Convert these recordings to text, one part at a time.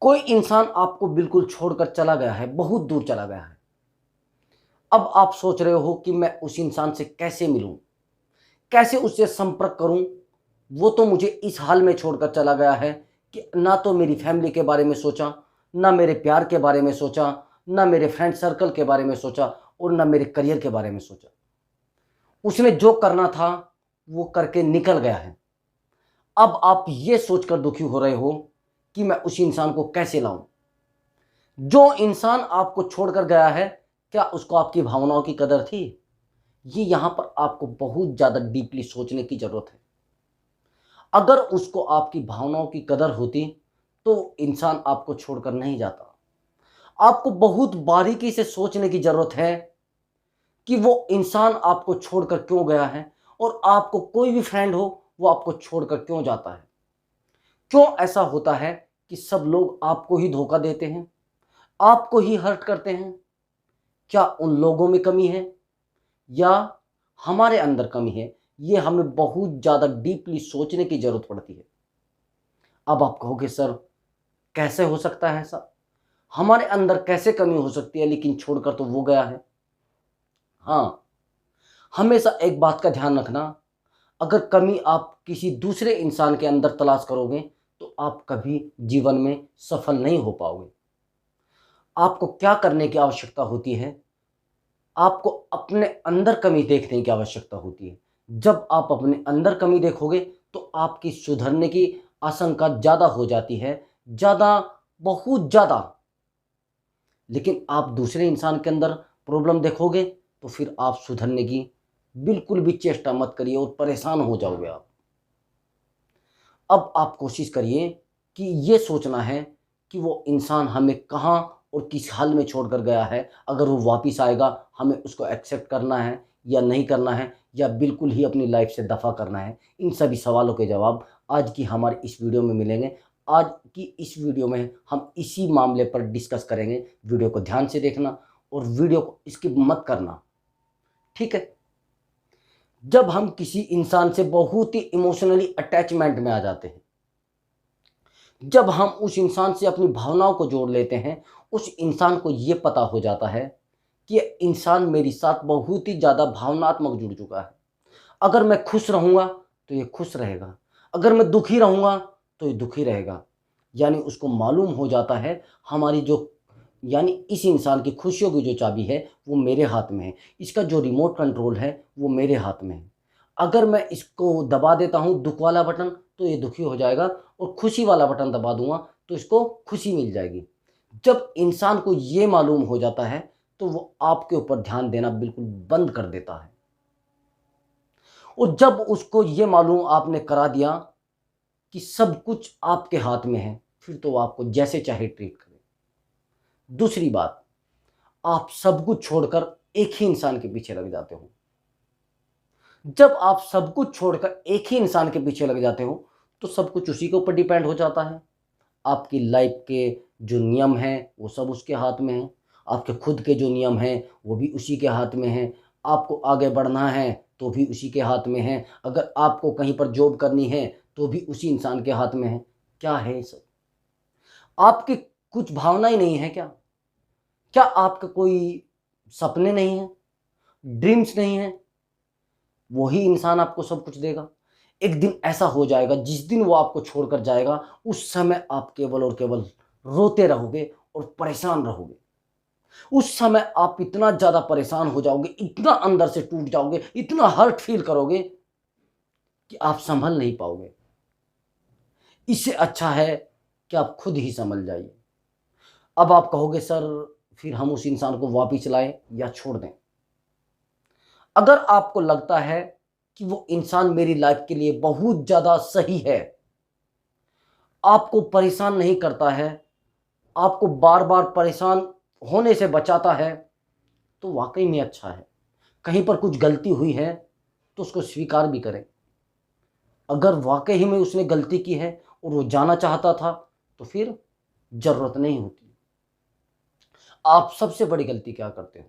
कोई इंसान आपको बिल्कुल छोड़कर चला गया है, बहुत दूर चला गया है। अब आप सोच रहे हो कि मैं उस इंसान से कैसे मिलूं, कैसे उससे संपर्क करूं। वो तो मुझे इस हाल में छोड़कर चला गया है कि ना तो मेरी फैमिली के बारे में सोचा, ना मेरे प्यार के बारे में सोचा, ना मेरे फ्रेंड सर्कल के बारे में सोचा और ना मेरे करियर के बारे में सोचा। उसने जो करना था वो करके निकल गया है। अब आप ये सोचकर दुखी हो रहे हो कि मैं उस इंसान को कैसे लाऊं। जो इंसान आपको छोड़कर गया है, क्या उसको आपकी भावनाओं की कदर थी? ये यहां पर आपको बहुत ज्यादा डीपली सोचने की जरूरत है। अगर उसको आपकी भावनाओं की कदर होती तो इंसान आपको छोड़कर नहीं जाता। आपको बहुत बारीकी से सोचने की जरूरत है कि वो इंसान आपको छोड़कर क्यों गया है, और आपको कोई भी फ्रेंड हो वो आपको छोड़कर क्यों जाता है। क्यों ऐसा होता है कि सब लोग आपको ही धोखा देते हैं, आपको ही हर्ट करते हैं? क्या उन लोगों में कमी है या हमारे अंदर कमी है? ये हमें बहुत ज़्यादा डीपली सोचने की ज़रूरत पड़ती है। अब आप कहोगे सर, कैसे हो सकता है ऐसा? हमारे अंदर कैसे कमी हो सकती है लेकिन छोड़कर तो वो गया है? हाँ, हमेशा एक बात का ध्यान रखना, अगर कमी आप किसी दूसरे इंसान के अंदर तलाश करोगे तो आप कभी जीवन में सफल नहीं हो पाओगे। आपको क्या करने की आवश्यकता होती है? आपको अपने अंदर कमी देखने की आवश्यकता होती है। जब आप अपने अंदर कमी देखोगे तो आपकी सुधरने की आशंका ज़्यादा हो जाती है, ज़्यादा, बहुत ज़्यादा। लेकिन आप दूसरे इंसान के अंदर प्रॉब्लम देखोगे तो फिर आप सुधरने की बिल्कुल भी चेष्टा मत करिए और परेशान हो जाओगे आप। अब आप कोशिश करिए कि ये सोचना है कि वो इंसान हमें कहाँ और किस हाल में छोड़कर गया है। अगर वो वापस आएगा, हमें उसको एक्सेप्ट करना है या नहीं करना है, या बिल्कुल ही अपनी लाइफ से दफ़ा करना है। इन सभी सवालों के जवाब आज की हमारी इस वीडियो में मिलेंगे। आज की इस वीडियो में हम इसी मामले पर डिस्कस करेंगे। वीडियो को ध्यान से देखना और वीडियो को स्किप मत करना, ठीक है? जब हम किसी इंसान से बहुत ही इमोशनली अटैचमेंट में आ जाते हैं, जब हम उस इंसान से अपनी भावनाओं को जोड़ लेते हैं, उस इंसान को ये पता हो जाता है कि ये इंसान मेरे साथ बहुत ही ज़्यादा भावनात्मक जुड़ चुका है। अगर मैं खुश रहूँगा तो ये खुश रहेगा, अगर मैं दुखी रहूँगा तो ये दुखी रहेगा। यानी उसको मालूम हो जाता है हमारी जो, यानी इस इंसान की खुशियों की जो चाबी है वो मेरे हाथ में है, इसका जो रिमोट कंट्रोल है वो मेरे हाथ में है। अगर मैं इसको दबा देता हूँ दुख वाला बटन तो ये दुखी हो जाएगा, और खुशी वाला बटन दबा दूंगा तो इसको खुशी मिल जाएगी। जब इंसान को ये मालूम हो जाता है तो वो आपके ऊपर ध्यान देना बिल्कुल बंद कर देता है। और जब उसको ये मालूम आपने करा दिया कि सब कुछ आपके हाथ में है, फिर तो वो आपको जैसे चाहे ट्रीट करे। दूसरी बात, आप सब कुछ छोड़कर एक ही इंसान के पीछे लग जाते हो। जब आप सब कुछ छोड़कर एक ही इंसान के पीछे लग जाते हो तो सब कुछ उसी के ऊपर डिपेंड हो जाता है। आपकी लाइफ के जो नियम हैं वो सब उसके हाथ में हैं। आपके खुद के जो नियम हैं वो भी उसी के हाथ में हैं। आपको आगे बढ़ना है तो भी उसी के हाथ में है। अगर आपको कहीं पर जॉब करनी है तो भी उसी इंसान के हाथ में है। क्या है ये सब? आपकी कुछ भावनाएं नहीं है क्या? क्या आपके कोई सपने नहीं हैं, ड्रीम्स नहीं हैं? वही इंसान आपको सब कुछ देगा। एक दिन ऐसा हो जाएगा जिस दिन वो आपको छोड़कर जाएगा, उस समय आप केवल और केवल रोते रहोगे और परेशान रहोगे। उस समय आप इतना ज़्यादा परेशान हो जाओगे, इतना अंदर से टूट जाओगे, इतना हर्ट फील करोगे कि आप संभल नहीं पाओगे। इससे अच्छा है कि आप खुद ही संभल जाइए। अब आप कहोगे सर, फिर हम उस इंसान को वापिस लाएं या छोड़ दें? अगर आपको लगता है कि वो इंसान मेरी लाइफ के लिए बहुत ज़्यादा सही है, आपको परेशान नहीं करता है, आपको बार बार परेशान होने से बचाता है, तो वाकई में अच्छा है। कहीं पर कुछ गलती हुई है तो उसको स्वीकार भी करें। अगर वाकई में उसने गलती की है और वो जाना चाहता था तो फिर ज़रूरत नहीं होती। आप सबसे बड़ी गलती क्या करते हो?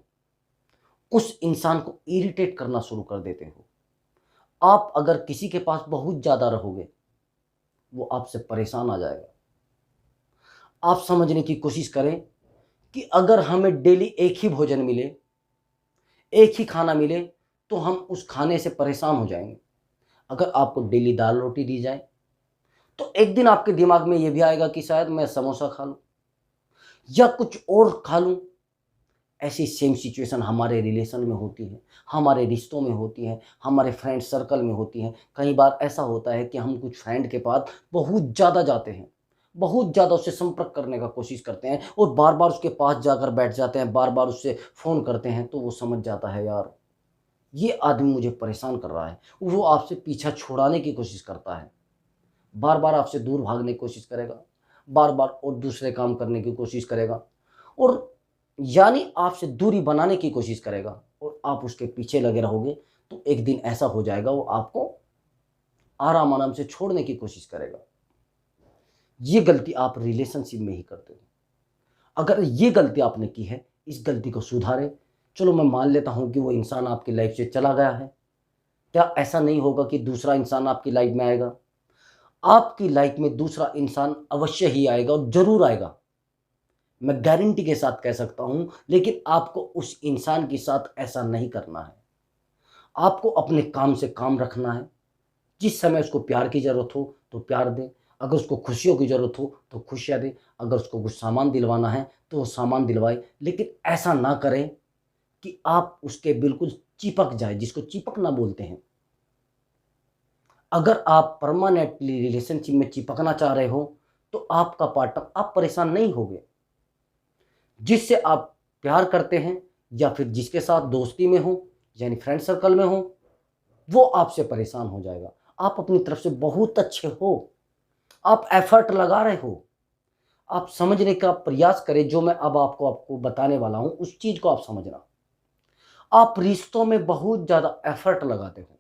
उस इंसान को इरिटेट करना शुरू कर देते हो। आप अगर किसी के पास बहुत ज़्यादा रहोगे वो आपसे परेशान आ जाएगा। आप समझने की कोशिश करें कि अगर हमें डेली एक ही भोजन मिले, एक ही खाना मिले, तो हम उस खाने से परेशान हो जाएंगे। अगर आपको डेली दाल रोटी दी जाए, तो एक दिन आपके दिमाग में यह भी आएगा कि शायद मैं समोसा खा लूं या कुछ और खा लूं। ऐसी सेम सिचुएशन हमारे रिलेशन में होती है, हमारे रिश्तों में होती है, हमारे फ्रेंड सर्कल में होती है। कई बार ऐसा होता है कि हम कुछ फ्रेंड के पास बहुत ज़्यादा जाते हैं, बहुत ज़्यादा उससे संपर्क करने का कोशिश करते हैं और बार बार उसके पास जाकर बैठ जाते हैं, बार बार उससे फ़ोन करते हैं, तो वो समझ जाता है यार ये आदमी मुझे परेशान कर रहा है। वो आपसे पीछा छुड़ाने की कोशिश करता है, बार बार आपसे दूर भागने की कोशिश करेगा, बार बार और दूसरे काम करने की कोशिश करेगा, और यानी आपसे दूरी बनाने की कोशिश करेगा, और आप उसके पीछे लगे रहोगे तो एक दिन ऐसा हो जाएगा वो आपको आराम आराम से छोड़ने की कोशिश करेगा। ये गलती आप रिलेशनशिप में ही करते हो। अगर ये गलती आपने की है, इस गलती को सुधारें। चलो मैं मान लेता हूं कि वो इंसान आपकी लाइफ से चला गया है, क्या ऐसा नहीं होगा कि दूसरा इंसान आपकी लाइफ में आएगा? आपकी लाइफ में दूसरा इंसान अवश्य ही आएगा और जरूर आएगा, मैं गारंटी के साथ कह सकता हूं। लेकिन आपको उस इंसान के साथ ऐसा नहीं करना है। आपको अपने काम से काम रखना है। जिस समय उसको प्यार की ज़रूरत हो तो प्यार दें, अगर उसको खुशियों की ज़रूरत हो तो खुशियाँ दें, अगर उसको कुछ सामान दिलवाना है तो वो सामान दिलवाए। लेकिन ऐसा ना करें कि आप उसके बिल्कुल चिपक जाए, जिसको चिपकना बोलते हैं। अगर आप परमानेंटली रिलेशनशिप में चिपकना चाह रहे हो तो आपका पार्टनर, आप परेशान नहीं होगे। जिससे आप प्यार करते हैं या फिर जिसके साथ दोस्ती में हो यानी फ्रेंड सर्कल में हो, वो आपसे परेशान हो जाएगा। आप अपनी तरफ से बहुत अच्छे हो, आप एफर्ट लगा रहे हो, आप समझने का प्रयास करें। जो मैं अब आपको आपको बताने वाला हूं उस चीज को आप समझना। आप रिश्तों में बहुत ज्यादा एफर्ट लगाते हो,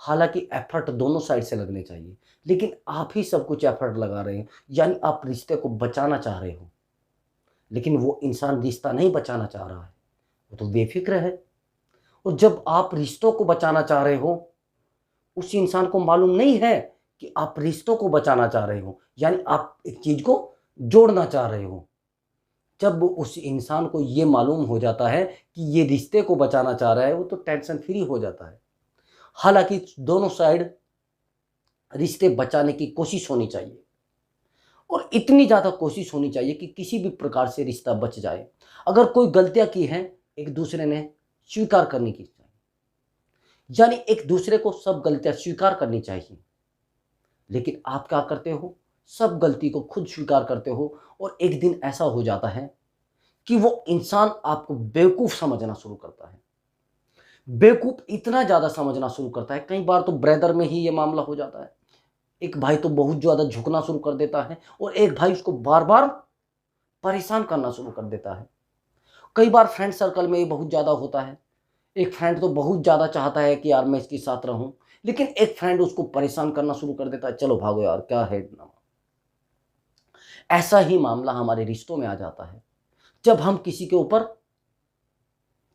हालांकि एफर्ट दोनों साइड से लगने चाहिए, लेकिन आप ही सब कुछ एफर्ट लगा रहे हैं। यानी आप रिश्ते को बचाना चाह रहे हो, लेकिन वो इंसान रिश्ता नहीं बचाना चाह रहा है, वो तो बेफिक्र है। और जब आप रिश्तों को बचाना चाह रहे हो, उस इंसान को मालूम नहीं है कि आप रिश्तों को बचाना चाह रहे हो, यानी आप एक चीज को जोड़ना चाह रहे हो। जब उस इंसान को ये मालूम हो जाता है कि ये रिश्ते को बचाना चाह रहा है, वो तो टेंशन फ्री हो जाता है। हालांकि दोनों साइड रिश्ते बचाने की कोशिश होनी चाहिए, और इतनी ज़्यादा कोशिश होनी चाहिए कि किसी भी प्रकार से रिश्ता बच जाए। अगर कोई गलतियां की हैं, एक दूसरे ने स्वीकार करनी की चाहिए, यानी एक दूसरे को सब गलतियां स्वीकार करनी चाहिए। लेकिन आप क्या करते हो, सब गलती को खुद स्वीकार करते हो, और एक दिन ऐसा हो जाता है कि वो इंसान आपको बेवकूफ़ समझना शुरू करता है। बेवकूफ़ इतना ज़्यादा समझना शुरू करता है, कई बार तो ब्रदर में ही ये मामला हो जाता है। एक भाई तो बहुत ज़्यादा झुकना शुरू कर देता है और एक भाई उसको बार बार परेशान करना शुरू कर देता है। कई बार फ्रेंड सर्कल में ये बहुत ज़्यादा होता है। एक फ्रेंड तो बहुत ज़्यादा चाहता है कि यार मैं इसके साथ रहूं, लेकिन एक फ्रेंड उसको परेशान करना शुरू कर देता है, चलो भागो यार क्या है ना। ऐसा ही मामला हमारे रिश्तों में आ जाता है। जब हम किसी के ऊपर,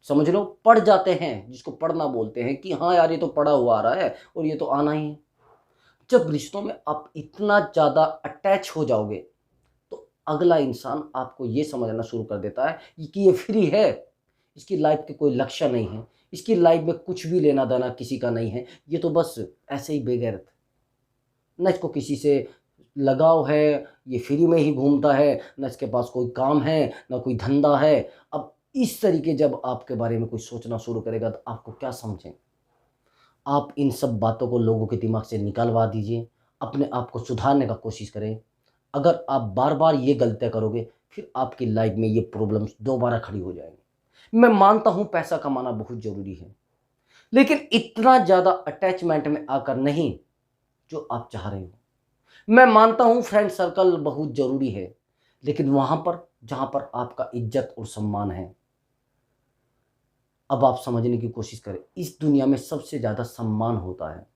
समझ लो, पड़ जाते हैं, जिसको पढ़ना बोलते हैं कि हाँ यार ये तो पड़ा हुआ आ रहा है और ये तो आना ही है। जब रिश्तों में आप इतना ज़्यादा अटैच हो जाओगे तो अगला इंसान आपको ये समझना शुरू कर देता है कि ये फ्री है, इसकी लाइफ के कोई लक्ष्य नहीं है, इसकी लाइफ में कुछ भी लेना देना किसी का नहीं है, ये तो बस ऐसे ही बेगैरत, न इसको किसी से लगाव है, ये फ्री में ही घूमता है, न इसके पास कोई काम है, न कोई धंधा है। अब इस तरीके जब आपके बारे में कोई सोचना शुरू करेगा तो आपको क्या समझें। आप इन सब बातों को लोगों के दिमाग से निकालवा दीजिए, अपने आप को सुधारने का कोशिश करें। अगर आप बार बार ये गलतियाँ करोगे, फिर आपकी लाइफ में ये प्रॉब्लम्स दोबारा खड़ी हो जाएंगी। मैं मानता हूँ पैसा कमाना बहुत ज़रूरी है, लेकिन इतना ज़्यादा अटैचमेंट में आकर नहीं जो आप चाह रहे हो। मैं मानता हूँ फ्रेंड सर्कल बहुत ज़रूरी है, लेकिन वहाँ पर जहाँ पर आपका इज्जत और सम्मान है। अब आप समझने की कोशिश करें, इस दुनिया में सबसे ज़्यादा सम्मान होता है,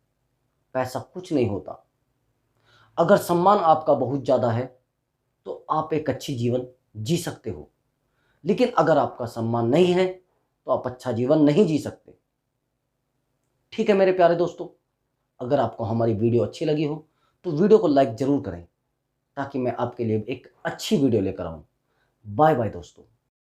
पैसा कुछ नहीं होता। अगर सम्मान आपका बहुत ज़्यादा है तो आप एक अच्छी जीवन जी सकते हो, लेकिन अगर आपका सम्मान नहीं है तो आप अच्छा जीवन नहीं जी सकते। ठीक है मेरे प्यारे दोस्तों, अगर आपको हमारी वीडियो अच्छी लगी हो तो वीडियो को लाइक ज़रूर करें, ताकि मैं आपके लिए एक अच्छी वीडियो लेकर आऊँ। बाय बाय दोस्तों।